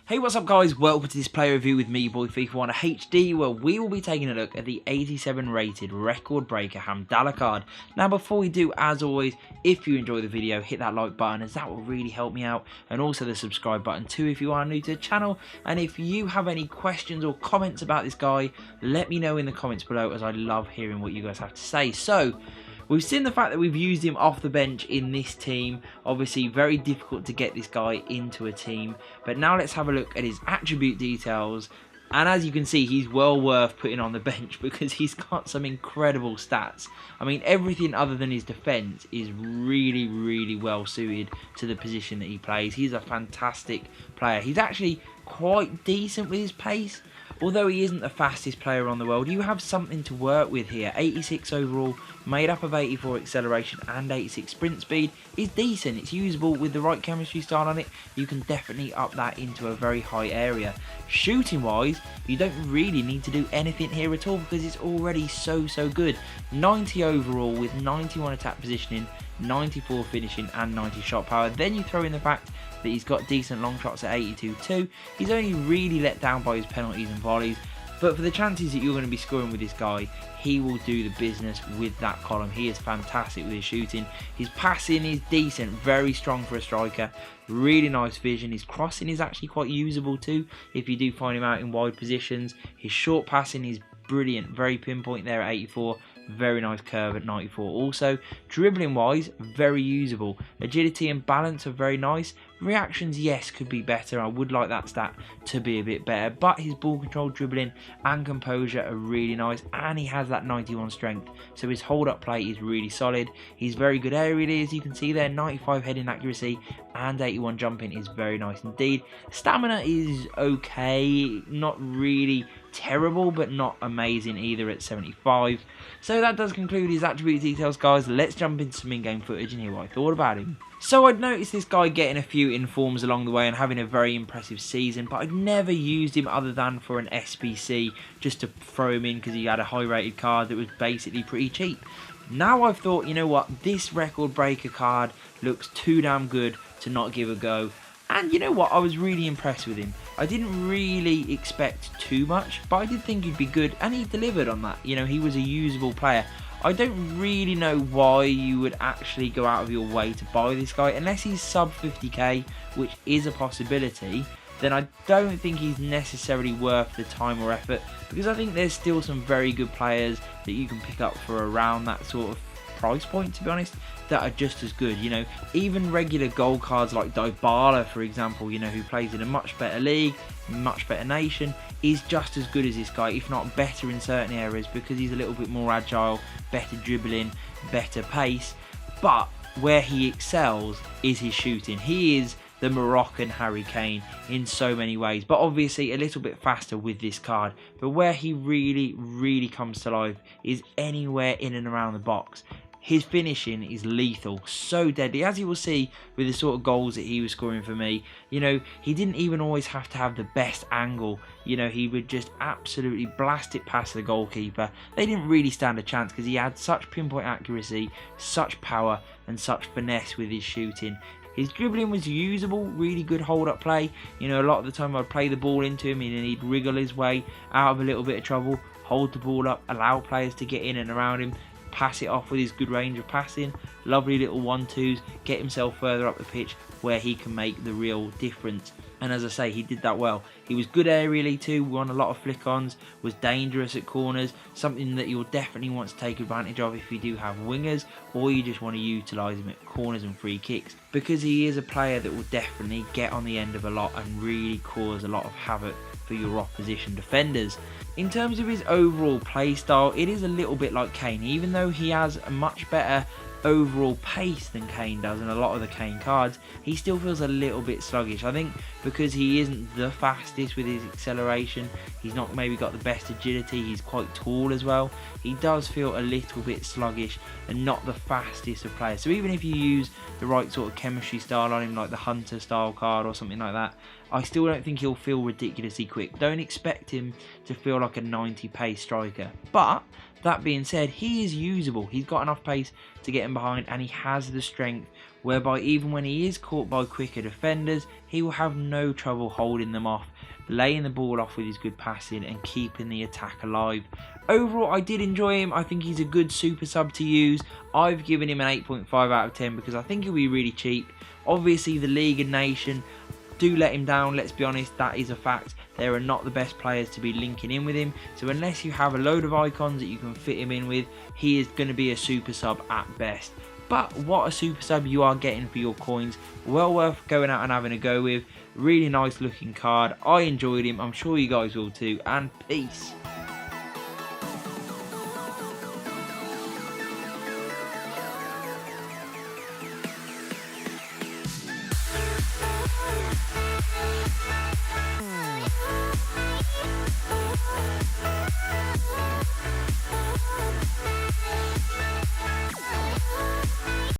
Hey, what's up guys, welcome to this player review with me, boy FIFA 1 HD, where we will be taking a look at the 87 rated record breaker Hamdallah card. Now before we do, as always, if you enjoy the video, hit that like button as that will really help me out, and also the subscribe button too if you are new to the channel. And if you have any questions or comments about this guy, let me know in the comments below, as I love hearing what you guys have to say. So we've seen the fact that we've used him off the bench in this team. Obviously very difficult to get this guy into a team, but now let's have a look at his attribute details. And as you can see, he's well worth putting on the bench because he's got some incredible stats. I mean, everything other than his defense is really well suited to the position that he plays. He's a fantastic player. He's actually quite decent with his pace. Although he isn't the fastest player on the world, you have something to work with here. 86 overall, made up of 84 acceleration and 86 sprint speed, is decent. It's usable with the right chemistry style on it. You can definitely up that into a very high area. Shooting wise, you don't really need to do anything here at all because it's already so good. 90 overall with 91 attack positioning, 94 finishing and 90 shot power. Then you throw in the fact that he's got decent long shots at 82 too. He's only really let down by his penalties and volleys, but for the chances that you're going to be scoring with this guy, he will do the business with that column. He is fantastic with his shooting. His passing is decent, very strong for a striker. Really nice vision. His crossing is actually quite usable too if you do find him out in wide positions. His short passing is brilliant, very pinpoint there at 84. Very nice curve at 94 also. Dribbling wise, very usable. Agility and balance are very nice. Reactions, yes, could be better. I would like that stat to be a bit better, but his ball control, dribbling and composure are really nice, and he has that 91 strength, so his hold up play is really solid. He's very good aerially, as you can see there. 95 heading accuracy and 81 jumping is very nice indeed. Stamina is okay, not really terrible, but not amazing either at 75. So that does conclude his attribute details, guys. Let's jump into some in-game footage and hear what I thought about him. So I'd noticed this guy getting a few informs along the way and having a very impressive season, but I'd never used him other than for an SBC, just to throw him in because he had a high rated card that was basically pretty cheap. Now I've thought, you know what, this record breaker card looks too damn good to not give a go. And you know what, I was really impressed with him. I didn't really expect too much, but I did think he'd be good, and he delivered on that. You know, he was a usable player. I don't really know why you would actually go out of your way to buy this guy, unless he's sub 50k, which is a possibility. Then I don't think he's necessarily worth the time or effort, because I think there's still some very good players that you can pick up for around that sort of price point, to be honest, that are just as good. You know, even regular gold cards like Dribbling, for example, you know, who plays in a much better league, much better nation, is just as good as this guy, if not better in certain areas, because he's a little bit more agile, better dribbling, better pace. But where he excels is his shooting. He is the Moroccan Harry Kane in so many ways, but obviously a little bit faster with this card. But where he really comes to life is anywhere in and around the box. His finishing is lethal, so deadly, as you will see with the sort of goals that he was scoring for me. You know, he didn't even always have to have the best angle. You know, he would just absolutely blast it past the goalkeeper. They didn't really stand a chance because he had such pinpoint accuracy, such power and such finesse with his shooting. His dribbling was usable, really good hold-up play. You know, a lot of the time I'd play the ball into him and he'd wriggle his way out of a little bit of trouble, hold the ball up, allow players to get in and around him, pass it off with his good range of passing, lovely little 1-2s, get himself further up the pitch where he can make the real difference. And as I say, he did that well. He was good aerially too, won a lot of flick-ons, was dangerous at corners, something that you'll definitely want to take advantage of if you do have wingers, or you just want to utilise him at corners and free kicks, because he is a player that will definitely get on the end of a lot and really cause a lot of havoc for your opposition defenders. In terms of his overall play style, it is a little bit like Kane, even though he has a much better overall pace than Kane does in a lot of the Kane cards. He still feels a little bit sluggish, I think, because he isn't the fastest with his acceleration. He's not maybe got the best agility. He's quite tall as well. He does feel a little bit sluggish and not the fastest of players. So even if you use the right sort of chemistry style on him, like the Hunter style card or something like that, I still don't think he'll feel ridiculously quick. Don't expect him to feel like a 90 pace striker, but that being said, he is usable. He's got enough pace to get him behind, and he has the strength whereby even when he is caught by quicker defenders, he will have no trouble holding them off, laying the ball off with his good passing and keeping the attack alive. Overall, I did enjoy him. I think he's a good super sub to use. I've given him an 8.5 out of 10 because I think he'll be really cheap. Obviously, the League and Nation do let him down, let's be honest, that is a fact. They are not the best players to be linking in with him, so unless you have a load of icons that you can fit him in with, he is going to be a super sub at best. But what a super sub you are getting for your coins. Well worth going out and having a go with. Really nice looking card. I enjoyed him. I'm sure you guys will too. And peace.